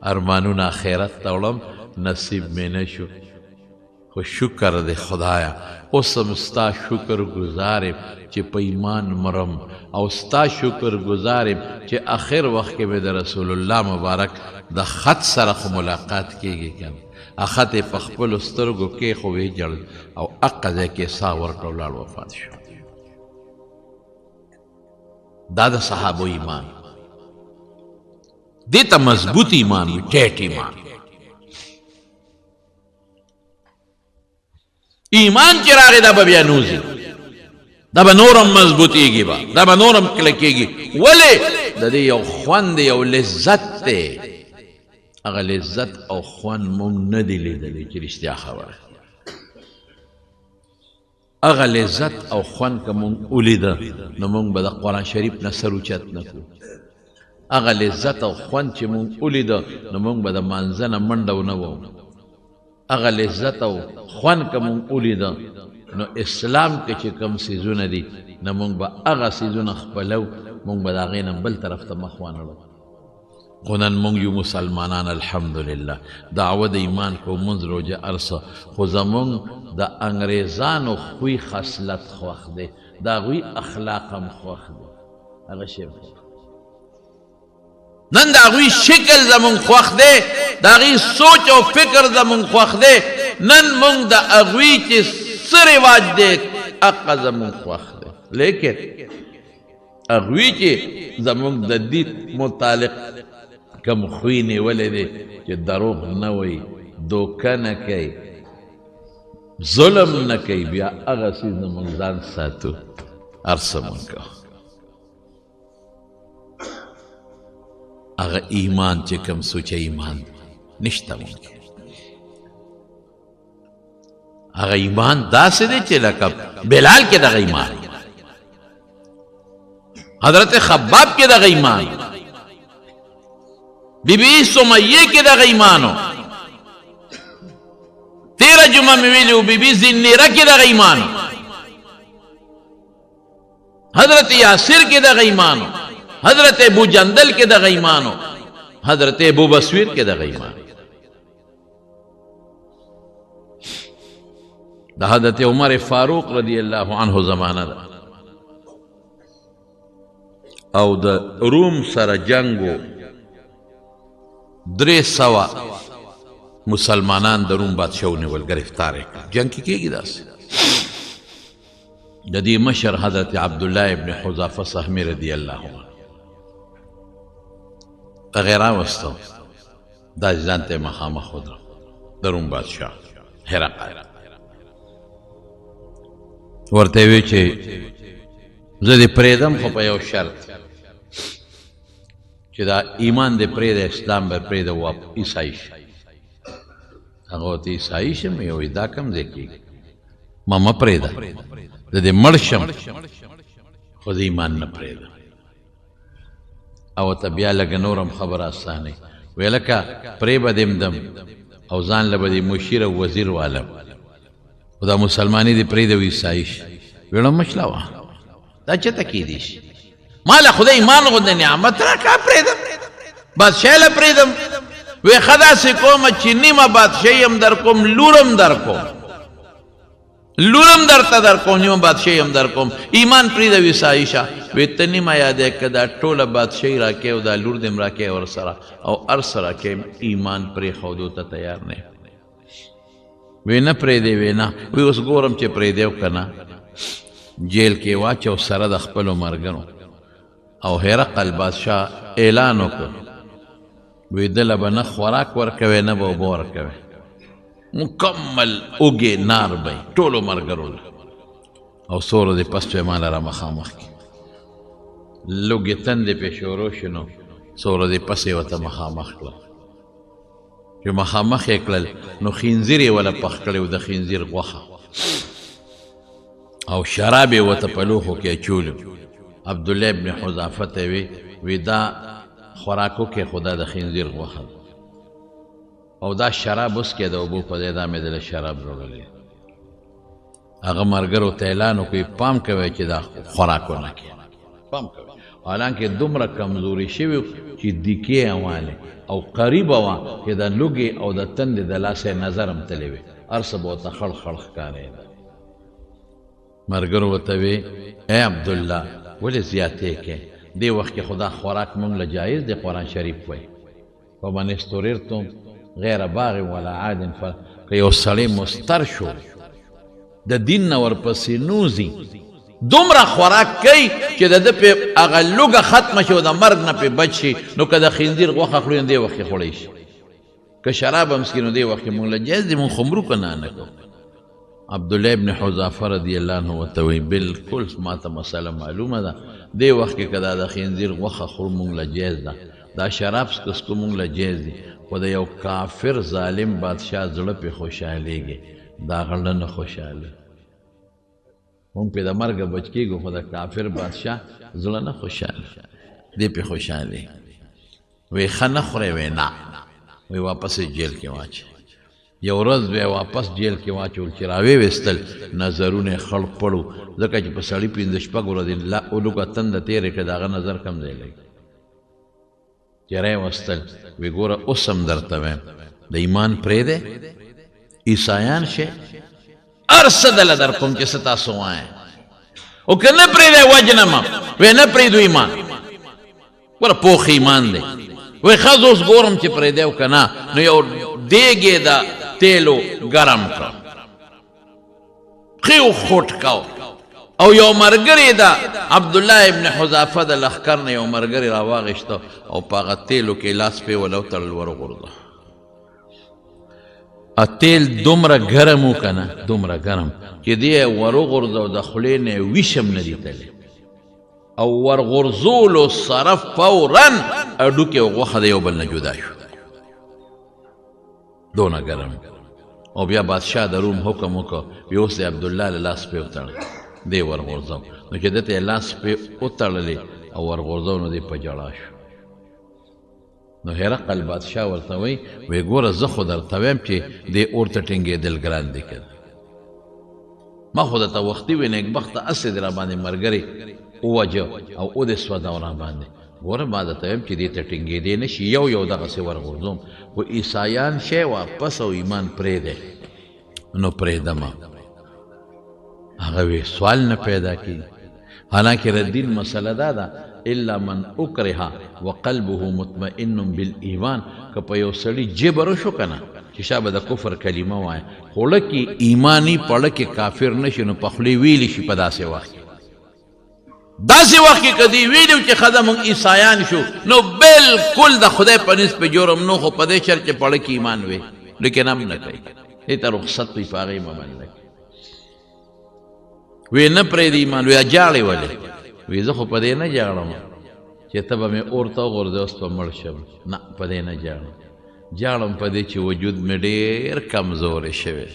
ارمانونه آخرت ته وړم، نصیب مې نه شو. خو شکر دی خدایا، اوس هم ستا شکر ګزار یم چې په ایمان مرم، او ستا شکر ګزار یم چې آخر وخت کې به د رسول الله مبارک د خط سره خو ملاقات کېږي که نه، خط یې په خپلو سترګو کې خو ویې جړل او هغه ځای کې ساه ورکړه او لاړ وفات شو. دا د صحابو ایمان، دې ته مضبوط ایمان وي، ټیټ ایمان. ایمان چې راغی دا به بیا نوځي، دا به نورم مضبوطېږي، به دا به نورم کلکېږي. ولې؟ د دې یو خوند یو لذت دی، هغه لذت او خوند مونږ نه دی لیدلی چې رښتیا خبره، هغه لذت او خوند که مونږ ولیده نو مونږ به د قرآن شریف نه سر اوچت نه کړو. هغه لذت او خوند چې مونږ ولیده نو مونږ به د مانځه نه منډه ونه وو. هغه لذت او خوند که مونږ ولیده نو اسلام کې چې کوم څیزونه دي نو مونږ به هغه څیزونه خپلو، مونږ به د هغې نه بل طرف ته مخ وانړو. خو نن مونږ یو مسلمانان الحمدلله دعوه د ایمان کو منځ روژه ارسه خو زمونږ د انګریزانو خوی خصلت خوښ دی د هغوی اخلاق هم خوښ دی هغه شی نن د هغوی شکل زمونږ خوښ دی د هغوی سوچ او فکر زمونږ خوښ دی نن مونږ د هغوی چې څه رواج دی هغه زمونږ خوښ دی لیکن هغوی چې زمونږ د دین متعلق کم خوی نیولی دی چې دروغ نه وایي دوکه نه کوي ظلم نه کوي بیا هغسې زمونږ ځان ساتو هر څه مونږ کوو هغه ایمان چې کوم سوچه ایمان نشته مونږ هغه ایمان داسې دی چې لکه بلال کې دغه ایمان حضرت خباب کې دغه ایمان بی بی سمیه کې دغه ایمانو تیرہ جمعه میں ویلیو بی بی زنیرہ کې دغه ایمانو حضرت یاسر کې دغه ایمانو حضرت ابو جندل کې دغه ایمانو حضرت ابو بصویر کې دغه ایمانو د حضرت عمر فاروق رضی اللہ عنہ زمانہ ده او د روم سره جنگو 300 مسلمانان د روم بادشاہ ونیول گرفتار کړ جنگ کې کېږي داسې د دې مشر حضرت عبدالله ابن حذافه سهمي رضی الله عنه هغه راوستو دا ځان ته مخامخ ودرو د روم بادشاہ هرقل ورته وی چې زه دې پرېږدم خو په یو شرط چې دا ایمان دې پرېږده اسلام به پرېږده و عیسائی شي هغه ورته عیسائی شم یو دا کوم ځای کېږي ما مه پرېږده زه دې مړ شم خو د ایمان نه پرېږده او ورته بیا لږه نور هم خبره اسانه ویې لکه پرې به دې مدم او ځان له به دې مشیر او وزیر والم خو دا مسلماني دې پرېږده و عیسائی شي ویړم مشله وه دا چېرته کېدی شي ما له خدای ایمان غوندې نعمت راکړه پرېږدم بادشاه له پرېږدم وی ښه داسې کومه چې نیمه بادشاهي هم در کوم لورم در کوم لورم درته در کوم نیمه بادشاهي هم در کوم ایمان پرېږده وي عیسائی شه وی ته نیمه یادی که دا ټوله بادشاهي راکې او دا لور دې م راکې ورسره او هر څه راکې ایمان پرېښودو ته تیار نه وی نه پرېږدی وی نه وی اوس ګورم چې پرېږدی او که نه جیل کې واچو سره د خپلو ملګرو او هرقل بادشاه اعلان وکړ وی دله به نه خوراک ورکوي نه به اوبه ورکوي مکمل اوږې نار به ټولو ملګرو له او سوره دې پس به ما لره مخامخ کړي لوږې تندې پې شروع شو نو سوره دې پس یې ورته مخامخ کړل چې مخامخ یې کړل نو خنزیر یې وله پخ کړی و د خنزیر غوښه او شراب یې ورته په لوښو کې اچولي عبدالله ابن حذافه ته وی دا خوراکو کې خدا د خنزیر غوښه او دا شراب اوس کې د اوبو په ځای دا مې دله شراب راوړلی هغه ملګرو ته اعلان وکړي پام کوئ چې دا خوراکونه کې پام کوئ حالانکې دومره کمزوري شوي چې دیکې اوانې او قریبه وه چې د لوږې او د تندې د لاسه نظر هم تللی وي هر څه به ورته خړ خړ ښکارېده ملګرو ورته وی ای عبدالله ولې زیاتې کې دې وخت کې خدا خوراک مونږ له جایز دی قرآن شریف وایي فمن استررتم غیر باغ ولا عاد که یو سړی مستر شو د دین نه ورپسې نوځي دومره خوراک کوي چې د ده پې هغه لوږه ختمه شي او د مرګ نه پې بچ شي نو که د خنزیر غوښه خوري نو دې وخت کې خوړی شي که شراب هم څکي نو دې وخت کې مونږ له جایز دی مونږ خو مرو که نه کوو عبدالله ابن حذافه رضی الله عنه ورته وایي بلکل ما ته مسله معلومه ده دې وخت کې که دا د خنزیر غوښه خورو مونږ له جایز ده دا شراب څکو مونږ له جایز دي خو د یو کافر ظالم بادشاه زړه پې خوشحالېږي دا غړه نه خوشحاله مونږ پې د مرګه بچ کېږو خو د کافر بادشاه زړه نه خوشحاله دې پې خوشحالې وی ښه نه خورې وی نه وی واپس جیل کې واچي یو ورځ بیا واپس جیل کې واچول چې راوې ویستل نظرونه یې خړ پړو ځکه چې په سړي 5 شپږ ورځې اولوګه تنده تېرې کړې د هغه نظر کم ځای لګي چې رای وستل وی ګوره اوس هم درته وایم د ایمان پرېږدی عیسایان شئ هر څه دله در کوم چې څه تاسو وایئ او که نه پرېږدی وجنمه وی نه پرېږدو ایمان ګوره پوخ ایمان دی وی ښځ اوس ګورم چې پرېږدی او که نه نو یو دیګ یې د تیلو ګرم کړه ښه خوټ کو او یو ملګری د عبدالله ابن حذافه د لښکر نه یو ملګری راواغېسته او په هغه تیلو کې لاس پې وله وتړل ورغورځه تیل دومره ګرم و که نه دومره ګرم چې دی یې ورغورځو د خولې نه یې ویش هم نه دي تللی او ورغورځولو سره فورا هډوکې او غوښه د یو بل نه جدا شو دونه ګرم او بیا بادشاه د روم حکم وکړ وی اوس د عبدالله له لاس پې وتړئ دی ورغورځو نو چې ده ته یې لاس پې وتړلې او ورغورځو نو دی په ژړا شو نو هرقل بادشاه ورته وی وی ګوره زه خو درته ویم چې دې اور ته ټینګېدل ګران دي که ما خو درته وختي وی نیکبخته هسې دې راباندې ملګري ووجه او ودې سوځو راباندې ګوره ما درته ویم چې دې ته ټینګېدی نه شي یو یو دغسې ورغورځوم خو عیسایان شی واپس او ایمان پرېږدی نو پرېږدمه هغه وی سوال نه پیدا کېږي حالانکې ردین مسله دا ده الا من اکرها وقلبه مطمئن بالایمان که په یو سړي جبر وشو که نه چې شا به د کفر کلمه وایه خوله کې ایمانی پړه کې کافر نشي نو په خولې ویلی شي په داسې وخت کې داسې وخت کې که دوی ویلي چې ښځه موږ عیسایان شو نو بلکل د خدای په نسب جرم نو خو په دې شرط چې پړه کې ایمان وي لیکن هم نه کوي دې ته رخصت وي په هغې مبنده کې وی نه پرېږدي ایمان وی جاړې ولې وی زه خو په دې نه جاړم چې ته به مې اور ته وغورځې اوس به مړ شم نه په دې نه جاړم جاړم په دې چې وجود مې ډېر کمزوری شوی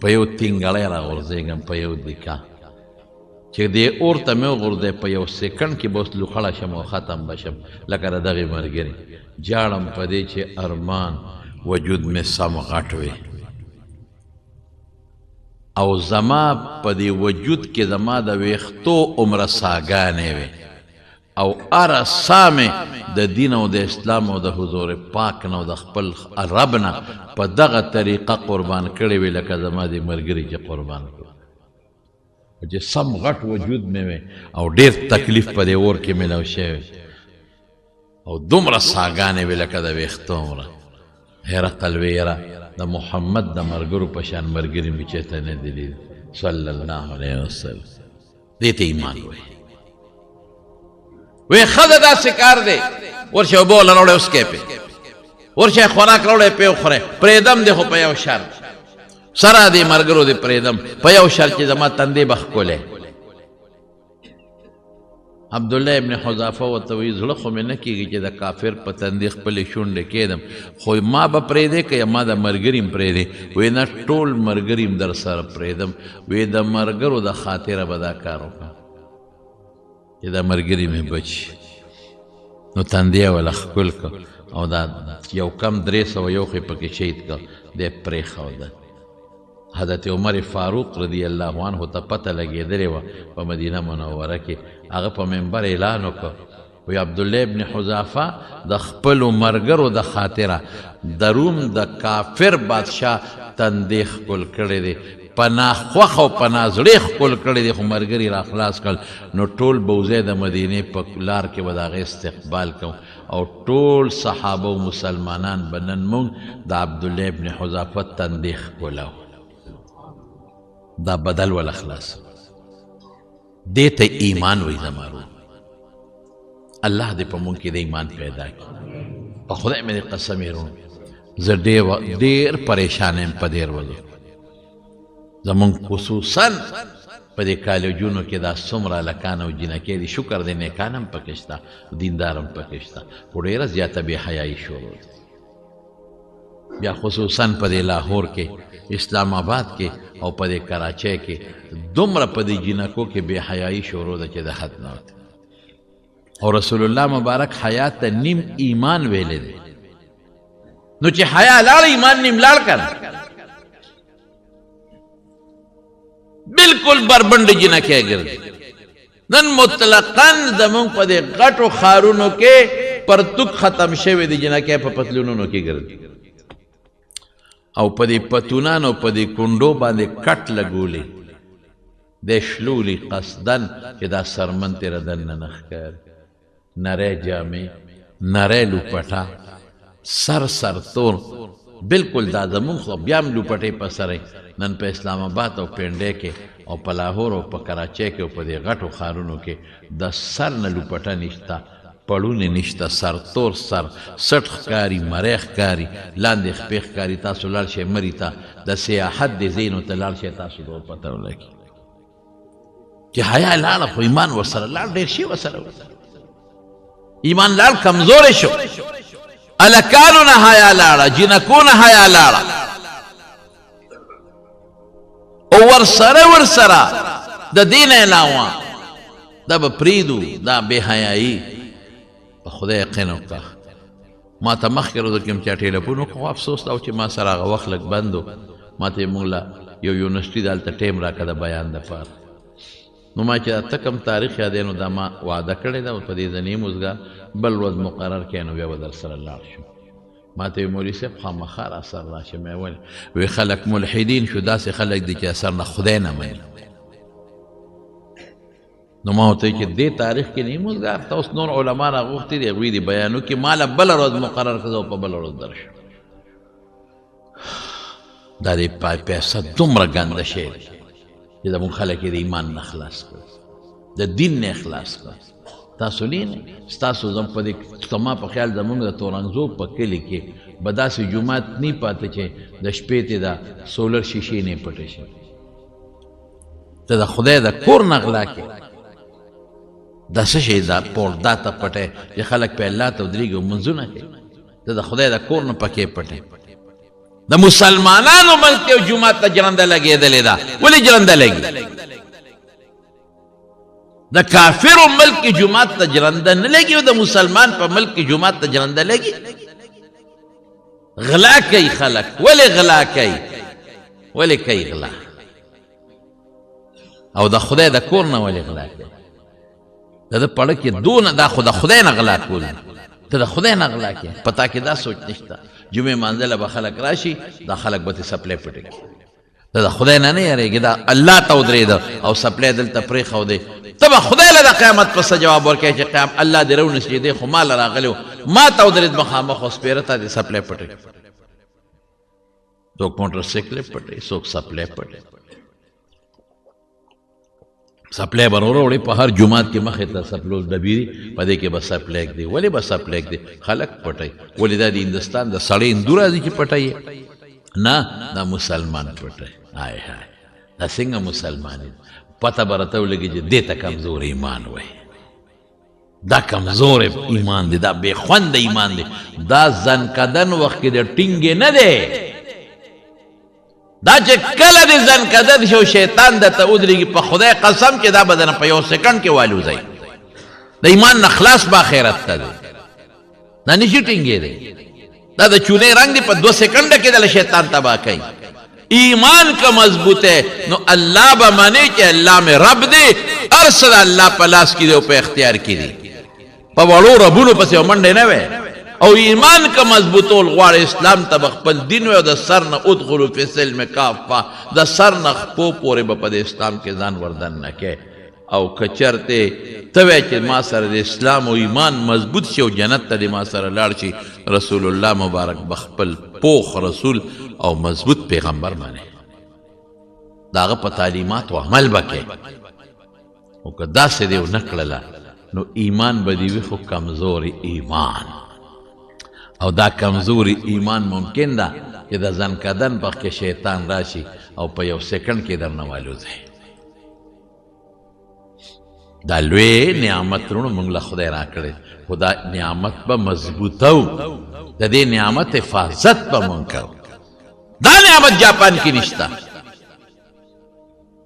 په یو تینګړی راغورځېږم په یو دیکا چې دې اور ته مې وغورځې په یو سیکنډ کې به اوس لوخړه شم او ختم به شم لکه د دغې ملګري جاړم په دې چې ارمان وجود مې سم غټ وي او زما په دې وجود کې زما د ویښتو عمره ساګانې وي او هره ساه مې د دین او د اسلام او د حضور پاک نه او د خپل رب نه په دغه طریقه قربان کړې وي لکه زما دې ملګري چې قربان کړو چې سم غټ وجود مې وي او ډېر تکلیف په دې اور کې میلاو شوی او دومره ساګانې وي لکه د ویښتو عمره هرقل وی یاره د محمد د ملګرو په شان ملګري مې چېرته نه دي لیدلي صلی الله علیه وسلم دې ته ایمان وایي وی ښځه داسې کار دی ورشه اوبه وله راوړی وڅکئ پې ورشه خوراک راوړی پې وخورئ پرېږدم دی خو په یو شرط سره دې ملګرو دې پرېږدم په یو شرط چې زما تندې به ښکلی عبدالله ابن حذافه ورته وایي زړه خو مې نه کېږي چې د کافر په تندې خپلې شونډې کېدم خو ما به پرېږدې که ما د ملګري م پرېږدې وایي نه ټول ملګري م در سره پرېږدم وایي د ملګرو د خاطره به دا کار وکړم چې دا ملګري مې بچ نو تندې یې وله ښکل کړ او دا یو کم 301 خې پکې شهید کړ دی پرېښوده حضرت عمر فاروق رضی الله عنه ته پته لګېدلې وه په مدینه منوره کې هغه په منبر اعلان وکړ وی عبدالله ابن حذافه د خپلو ملګرو د خاطره د روم د کافر بادشاه تندې ښکل کړی دی په ناخوښ او په نازړې ښکل کړی دی خو ملګري را خلاص کړل نو ټول بوزی د مدینې په لار کې به د هغې استقبال کوم او ټول صحابه و مسلمانان به نن مونږ د عبدالله ابن حذافه تندې ښکلو دا بدل ولا خلاص دې ته ایمان وایي زما روح الله دې په مونږ کې د ایمان پیدا کړي په خدای مې دې قسم یې روڼ زه ډېر پریشان یم په دې ورځو زمونږ خصوصا په دې کالجونو کې دا څومره هلکان او جینکې دي شکر دی نیکان هم پکې شته دیندار هم پکې شته خو ډېره زیاته بې حیایي شروع ده بیا خصوصا په دې لاهور کې اسلام آباد کې او په دې کراچۍ کې دومره په دې جینکو کې بې حیایي شروع ده چې د حد نه وته او رسول الله مبارک حیا ته نیم ایمان ویلی دی نو چې حیا لاړ ایمان نیم لاړ کړه بالکل بربنډ جنکې ګرځي نن مطلقاً زمونږ په دې غټو ښارونو کې پرتوک ختم شوی دی جنکه په پتلونونو کې ګرځي او په دې پتونانو په دې کونډو باندې کټ لګولي د شلولي قصدن چې دا سرمن تېره دننه نه ښکاري نری جامې نری لوپټه سر تور بالکل دا زمونږ خو بیا هم لوپټې په سر نن په اسلام آباد او پنډۍ کې او په لاهور او په کراچۍ کې او په دې غټو ښارونو کې د سر نه لوپټه نشته پړونې نشته سر تور سر سټ ښکاري مری ښکاري لاندې خپې ښکاري تاسو لاړ شئ مري ته د سیاحت دې ځایونو ته لاړ شئ تاسو به پته ولګي چې حیا لاړه خو ایمان ورسره لاړ ډېر شي ورسره ایمان لاړ کمزوری شو الکانو نه حیا لاړه جنکو نه حیا لاړه او ورسره د دین علاوه دا به پریدو دا بې حیایي په خدای یقین وکړه ما ته مخکې ورځو کې م چا ټیلیفون وکړو خو افسوس دا و چې ما سره هغه وخت لږ بند و ما ته یې موږ له یو یونیورسټي دلته ټیم راکړه د بیان دپاره نو ما چې ته کوم تاریخ یادی نو دا ما وعده کړې ده په دې ځنې موزګار بل ورځ مقرر کړی نو بیا به در سره لاړ شو ما ته وی مولوي صاحب خامخا را سره راشي مې ولې وی خلک ملحدین شو داسې خلک دي چې اثر نه خدای نه مني نو ما ورته چې دې تاریخ کې نه موزګار ته اوس نور علما راغوښتي دي هغوی دې بیانو کې ما له بله ورځ مقرر کړه او په بله ورځ درشو دا دې پیسه دومره ګنده شی دی چې زموږ خلک یې د ایمان نه خلاص کړه د دین نه خلاص کړه تاسو نه ستاسو زم په دې زما په خیال زموږ د تورنګزو په کلي کې به داسې جومات نه پاته چې د شپې ته د سولر شیشې نه پټې شي ته د خدای د کور نه غلا کې دا څه شی دا پوردا ته پټې چې خلک په الله ته ودرېږي او منځونه کوي ته د خدای د کور نه پکې پټې د مسلمانانو ملک یو جومات ته جرنده لګېدلې ده ولې جرنده لګي د کافرو ملک کې جومات ته جرنده نه لګي او د مسلمان په ملک کې جومات ته جرنده لګي غلا کوي خلک ولې غلا کوي ولې کوي غلا او د خدای د کور نه ولې غلا کوي دا د پړه کې دونه دا خو د خدای نه غلا کول ته د خدای نه غلا کوي پتا کې دا سوچ نشته جمعې مانځله به خلک راشي دا خلک به ترې سپلی پټې کړي دا د خدای نه یېرېږي دا الله ته ودرېده او سپلی دلته پرېښودی ته به خدای له د قیامت پسه جواب ورکوې چې قیام الله دې رونیسي دی خو ما له راغلی و ما ته ودرېد مخامخ او سپېره ته دې سپلی پټې څوک موټر سایکل پټې څوک سپلی پټې سپلی به وروړي په هر جومات کې مخې ته سپلوز ډبي دي په دې کې به سپلیک دی ولې به سپلیک دی خلک پټوي ولې دا د هندوستان د سړی هندو راځي چې پټوي نه دا مسلمان پټوي هاي هاي دا څنګه مسلمان دی پته به راته ولګي چې دې ته کمزور ایمان وایي دا کمزور ایمان دی دا بې خونده ایمان دی دا زنکدن وخت کې د ټینګې نه دی دا چې کله دې زنکدن شو شیطان درته ودرېږي په خدای قسم چې دا به درنه په یو سکنډ کې والوځئ د ایمان نه خلاص به آخرت ته دی دا نشي ټینګېدی دا د چونې رنګ دی په 2 سکنډه کې دله شیطان تباه کوي ایمان که مضبوط ہے نو اللہ با مانے کہ اللہ میں رب دے ارسل اللہ پا لاس کی دے و پا اختیار کی دی پا وڑو ربونو پسی ومنڈے نوے او ایمان کا مضبوطو الغوار اسلام تا بخپل دین وے دا سر نا ادخلو فی سلم کافا دا سر نا خپو پورے با پا دے اسلام کے ځان وردن نکے او کچرتے توے چی ما سر دے اسلام و ایمان مضبوط شی و جنت تا دے ما سر لار شی رسول اللہ مبارک بخپل پوخ رسول او مضبوط پیغمبر مانے داغا پا تعلیمات و عمل بکے او که دا سے دیو نکللا نو ایمان بدیوی خو کمزوری ایمان او دا کمزوری ایمان ممکن دا کہ دا زن کدن پخ کے شیطان راشی او پا یو سیکنڈ کے در نوالو دے دا لوی نعمت رونو منگلا خدای را کرده خدا نعمت با مضبوطو دا دی نعمت حفاظت با منکو دا نعمت جاپان کی نشتا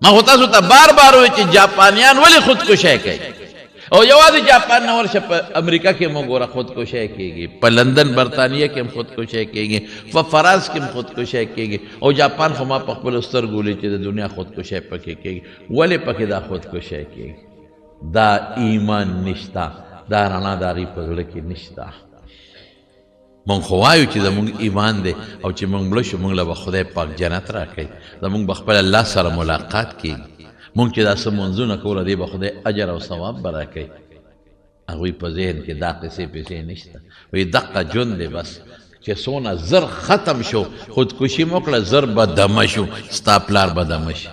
ما خطا سوتا بار بار ہوئی چی جاپانیان ولی خودکشی کئی او یوازی جاپان نورش پا امریکا کے مگورا خودکشی کیگی پا لندن برطانیہ کے خودکشی کیگی پا فرانس کے خودکشی کیگی او جاپان خما پا قبل استر گولی چی دا دنیا خودکشی پا کیگی ولی پا کی دا خودکشی کیگی دا ایمان نشتا دا رڼا د هغې په زړه کې نشته. مونږ خو وایو چې زمونږ ایمان دی او چې مونږ مړه شو مونږ له به خدای پاک جنت راکوي، زمونږ به خپل الله سره ملاقات کېږي. مونږ چې دا څه منځونه کوو دې به خدای اجر او ثواب به راکوي. هغوی په ذهن کې دا قصې پیسې نشته. وایي دقه ژوند دی بس چې څونه زر ختم شو خودکشي مو وکړه زر به دمه شو ستا پلار به دمه شي.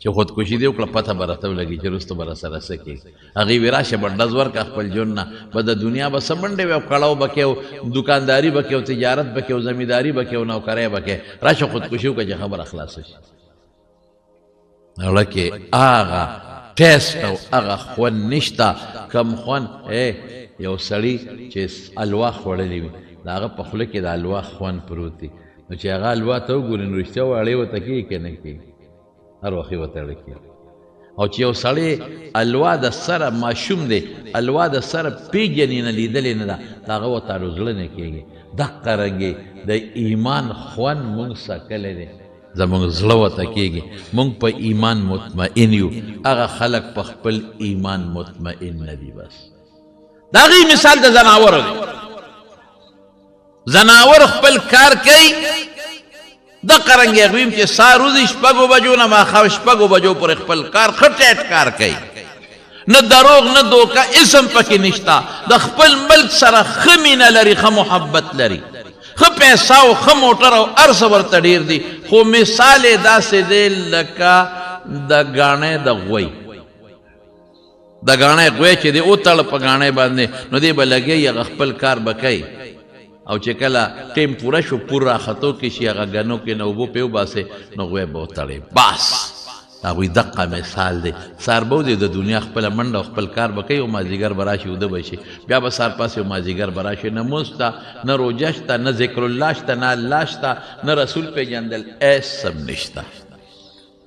چې خودکشي دې وکړه پته به راته ولګي چې وروسته به راسره څه کېږي. هغې وایي راشه به ډز ورکړه خپل ژوند نه به د دنیا به څه منډې وي او کړاو به کوې او دوکانداري به کوې او تجارت به کوې او زمینداري به کوې او نوکرۍ به کوې. راشه خودکشي وکړه چې خبره خلاصه شي. اړه کې هغه ټیسټ او هغه خوند نشته کم خوند یو سړي چې الوا خوړلې وي د هغه په خوله کې د الوا خوند پروت دی نو چې هغه الوا ته وګوري نو رښتیا وړې ورته کېږي که نه کېږي هر وخت یې ورته اړه کېږي. او چې یو سړی الوا د سره ماشوم دی الوا د سره پېژني نه لیدلې نه ده د هغه ورته زړه نه کېږي. دقه رنګې د ایمان خوند مونږ سکلی دی زمونږ زړه ورته کېږي. مونږ په ایمان مطمئن یو هغه خلک په خپل ایمان مطمئن نه دي. بس د هغې مثال د زناورو دی. زناور خپل کار کوي دقه رنګې هغوی هم چې سهار وځي شپږو بجو نه ماښام شپږو بجو پورې خپل کار ښه ټیټ کار کوي. نه دروغ نه دوکه اسم پکې نشته. د خپل ملک سره ښه مینه لري ښه محبت لري ښه پیسه او ښه موټر او هر څه ورته ډېر دي خو مثال یې داسې دی لکه د ګاڼۍ د غوی. د ګاڼۍ غوی چې دی وتړه په ګاڼۍ باندې نو دی به لګوي هغه خپل کار به کوي او چې کله ټیم پوره شو پور راختو کې شي هغه ګنو کې نه اوبو پې وباسې نو غوی به وتړې بس. هغوی دقه مثال دی. سهار به ودې د دنیا خپله منډه او خپل کار به کوي او مازدیګر به راشي اوده به شي بیا به سهار پاسې او مازدیګر به راشي. نه مونځ شته نه روژه شته نه ذکر الله شته نه الله شته نه رسول پېژندل هېڅ هم نشته.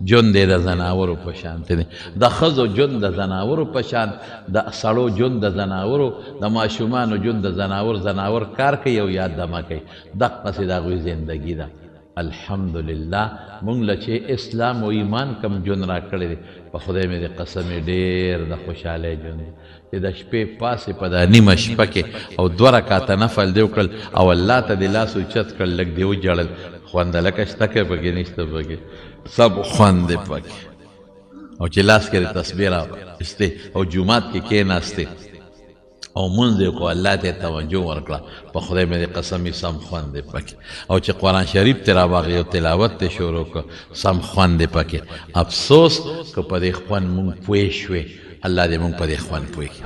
ژوند دی د زناورو په شانتې دی. د ښځو ژوند د زناورو په شان د سړو ژوند د زناورو د ماشومانو ژوند د زناور کار کوي او یاد دمه کوي. دقسې د هغوی زندګي ده. الحمدلله مونږ له چې اسلام او ایمان کم ژوند را کړی دی په خدای مې د قسمې ډېر د خوشحالۍ ژوند دی چې د شپې پاسې په دا نیمه شپه کې او 2 رکعته نفل دې وکړل او الله ته دې لاس اوچت کړل لږ دې وجړل خوندلکه شته که پکې نشته پکې سب خوند دی پکې. او چې لاس کې د تسبیح راوستې او جومات کې کېناستې او مونځ یې کو الله ته توجه ورکړه په خدای مې د قسمې سم خوند دی پکې. او چې قرآن شریف ته راواغې او تلاوت ته شروع کړه سم خوند دی پکې. افسوس که په دې خوند مونږ پوه شوې الله دې مونږ په دې خوند پوه کړي.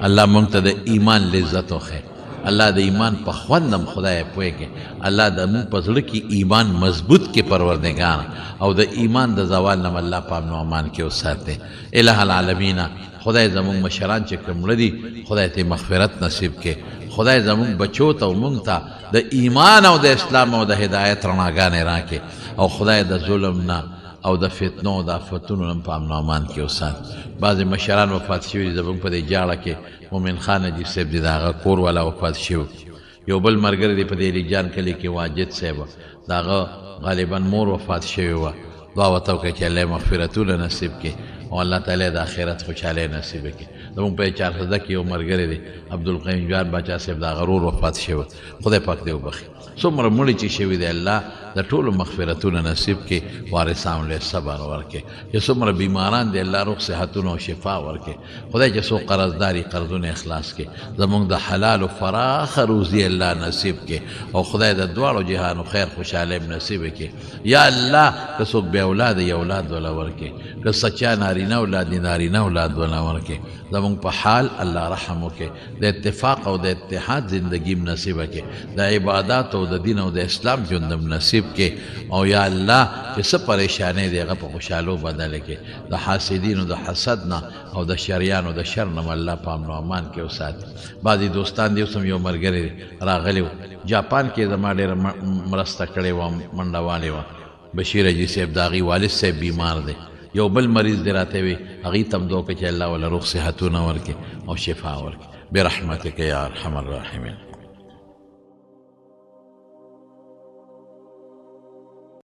الله مونږ ته د ایمان لذت وښیي. الله د ایمان په خوند هم خدای پوه کړي. الله د مونږ په زړه کې ایمان مضبوط کړي پروردګار او د ایمان د زوال نه الله په امن او امان کې وساتي. الہ العالمین خدای زمونږ مشران چې کوم مړه دي خدای ته مغفرت نصیب کړي. خدای زمونږ بچو ته او مونږ ته د ایمان او د اسلام او د هدایت رڼاګانې راکړي او خدای د ظلم نه او د فتنو او د آفتونو نه په امن او امان کې وساتي. بعضې مشران وفات شوي دي زمونږ په دې جاړه کې مومن خان نجیب صاحب دی د هغه کور والا وفات شوی. یو بل ملګری دی په دې لیجان کلي کې واجد صاحب د هغه غالبا مور وفات شوې وه. دعا ورته وکړئ چې الله یې مغفرتونه نصیب کړي او الله تعالی د آخرت خوشحالۍ نصیب کړي. زمونږ په چارسده کې یو ملګری دی عبدالقیوم جان باچا صاحب د هغه ورور وفات شوی. خدای پاک دې وبخي. څومره مړي چې شوي دی الله د ټولو مغفرتونه نصیب کړي وارثانو له صبر ورکړي. چې څومره بیماران دی الله روغ صحتونه او شفا ورکړي. خدای چې څوک قرضداري قرضونه اخلاص کړي. زمونږ د حلال او فراخه روزي الله نصیب کړي او خدای د دواړو جهانو خیر خوشحالۍ نصیب کړي. یا الله که څوک بې اولاده یې اولاد وله ورکړي که سچا نارینه اولاد دي نارینه اولاد وله ورکړي. زمونږ په حال الله رحم وکړي. د اتفاق او د اتحاد زندګي نصیب کړي. د عبادات او د دین او د اسلام ژوند نصیب کې او یا الله چې څه پریشانې دی هغه په خوشحالو بدله کې. د حاسدینو د حسد نه او د شریانو د شر نه الله په امن او امان کې وساتي. بعضې دوستان دی اوس هم یو ملګری راغلی و جاپان کې زما ډېره مرسته کړې وه منډه والې وه بشیر اجي صاحب د هغې والد صاحب بیمار دی. یو بل مریض دی راته وي هغې ته هم دعا وکړه چې الله وله روغ صحتونه ورکړي او شفا ورکړي برحمتک یا ارحم الراحمین.